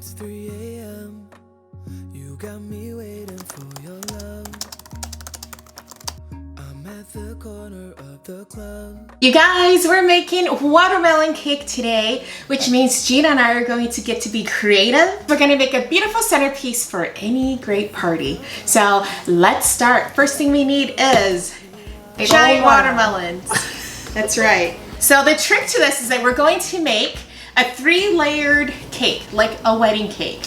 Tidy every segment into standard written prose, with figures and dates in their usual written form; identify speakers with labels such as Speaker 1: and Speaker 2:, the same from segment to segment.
Speaker 1: It's 3 a.m. You got me waiting for your love. I'm at the corner of the club.
Speaker 2: You guys, we're making watermelon cake today, which means Gina and I are going to get to be creative. We're gonna make a beautiful centerpiece for any great party. So let's start. First thing we need is giant watermelons. That's right. So the trick to this is that we're going to make a 3-layered cake, like a wedding cake.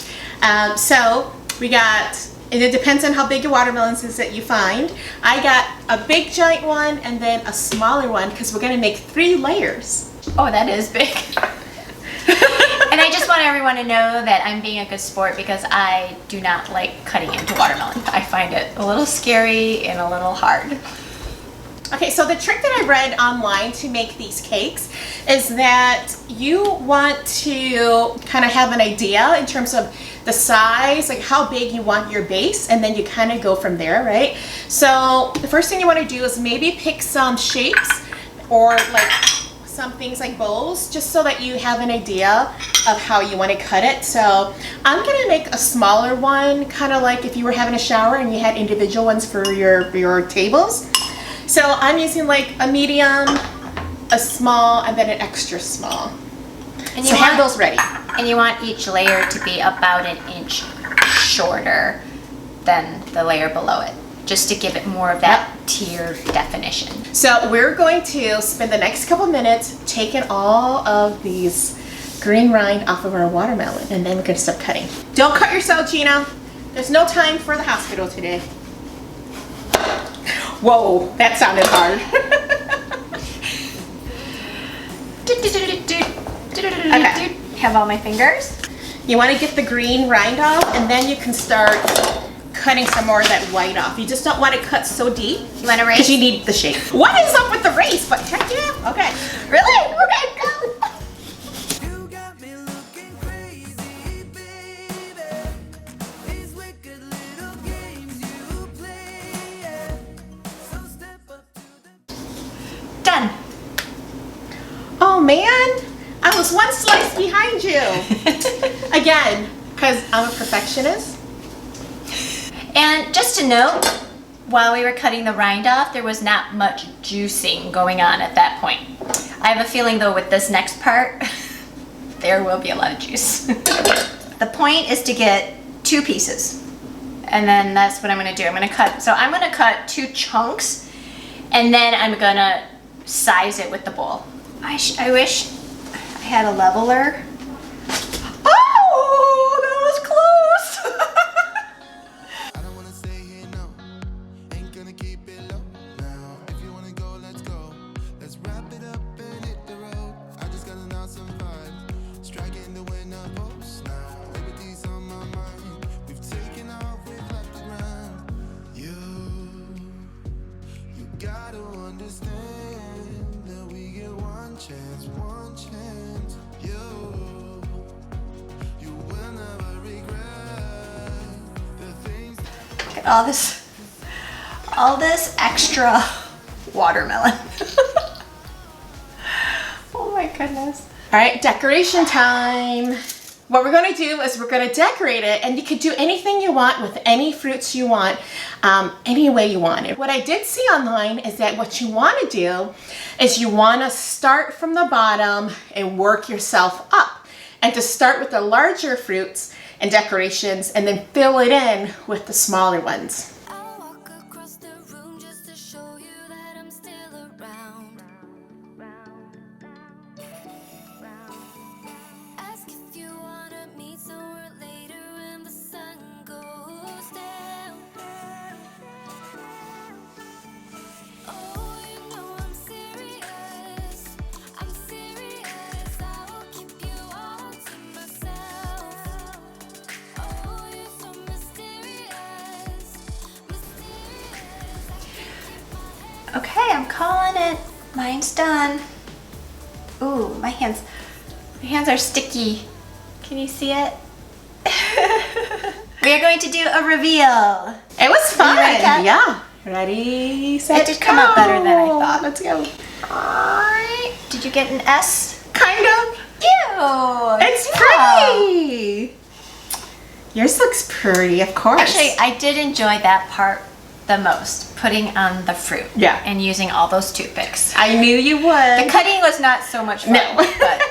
Speaker 2: So we got, and it depends on how big your watermelons is that you find. I got a big giant one and then a smaller one because we're gonna make 3 layers.
Speaker 3: Oh, that is big. And I just want everyone to know that I'm being a good sport because I do not like cutting into watermelon. I find it a little scary and a little hard.
Speaker 2: Okay, so the trick that I read online to make these cakes is that you want to kind of have an idea in terms of the size, like how big you want your base, and then you kind of go from there, right? So the first thing you want to do is maybe pick some shapes or like some things like bowls, just so that you have an idea of how you want to cut it. So I'm gonna make a smaller one, kind of like if you were having a shower and you had individual ones for your tables. So I'm using like a medium, a small, and then an extra small.
Speaker 3: And
Speaker 2: so have those ready.
Speaker 3: And you want each layer to be about 1 inch shorter than the layer below it, just to give it more of that tier definition.
Speaker 2: So we're going to spend the next couple minutes taking all of these green rind off of our watermelon, and then we're gonna start cutting. Don't cut yourself, Gina. There's no time for the hospital today. Whoa, that sounded hard.
Speaker 3: Okay. Have all my fingers.
Speaker 2: You want to get the green rind off, and then you can start cutting some more of that white off. You just don't want to cut so deep.
Speaker 3: You want to race?
Speaker 2: Because you need the shape. What is up with the race? But heck yeah. Okay.
Speaker 3: Really? Okay, go. Done.
Speaker 2: Oh man, I was one slice behind you. Again, because I'm a perfectionist.
Speaker 3: And just to note, while we were cutting the rind off, there was not much juicing going on at that point. I have a feeling though with this next part, there will be a lot of juice. The point is to get 2 pieces. And then that's what I'm gonna do. I'm gonna cut 2 chunks, and then I'm gonna size it with the bowl. I wish I had a leveler. Oh, that was close.
Speaker 1: I don't wanna stay here, no. Ain't gonna keep it low now. If you wanna go, let's go. Let's wrap it up and hit the road. I just got an awesome vibe. Striking the winner post now. Liberty's on my mind. We've taken off, we've left the ground. You gotta understand that we get one chance, one chance. You will never regret the things.
Speaker 3: Look at all this extra watermelon. Oh my goodness.
Speaker 2: All right, decoration time. What we're gonna do is we're gonna decorate it, and you could do anything you want with any fruits you want, any way you want it. What I did see online is that what you wanna do is you wanna start from the bottom and work yourself up. And to start with the larger fruits and decorations, and then fill it in with the smaller ones.
Speaker 4: I'll walk across the room just to show you that I'm still around. Ask if you wanna meet somewhere later when the sun goes down. Oh, you know I'm serious. I'm serious. I will keep you all to myself. Oh, you're so mysterious.
Speaker 3: Okay, I'm calling it. Mine's done. Ooh, my hands are sticky. Can you see it? We are going to do a reveal.
Speaker 2: It was fun.
Speaker 3: Are you ready, Kat?
Speaker 2: Yeah. Ready, set,
Speaker 3: It did come out better than I
Speaker 2: go.
Speaker 3: thought.
Speaker 2: Let's go.
Speaker 3: Alright. Did you get an S?
Speaker 2: Kind of.
Speaker 3: Cute.
Speaker 2: It's
Speaker 3: Yeah.
Speaker 2: pretty. Yours looks pretty, of course.
Speaker 3: Actually, I did enjoy that part the most, putting on the fruit.
Speaker 2: Yeah.
Speaker 3: And using all those toothpicks.
Speaker 2: I knew you would.
Speaker 3: The cutting was not so much fun,
Speaker 2: No.
Speaker 3: but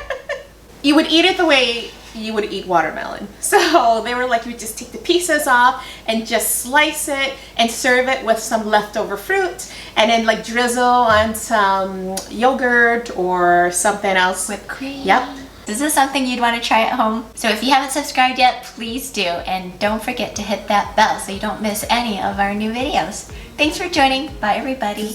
Speaker 2: You would eat it the way you would eat watermelon. So they were like, you would just take the pieces off and just slice it and serve it with some leftover fruit, and then like drizzle on some yogurt or something else.
Speaker 3: whipped cream.
Speaker 2: Yep.
Speaker 3: Is this something you'd want to try at home? So if you haven't subscribed yet, please do. And don't forget to hit that bell so you don't miss any of our new videos. Thanks for joining. Bye, everybody.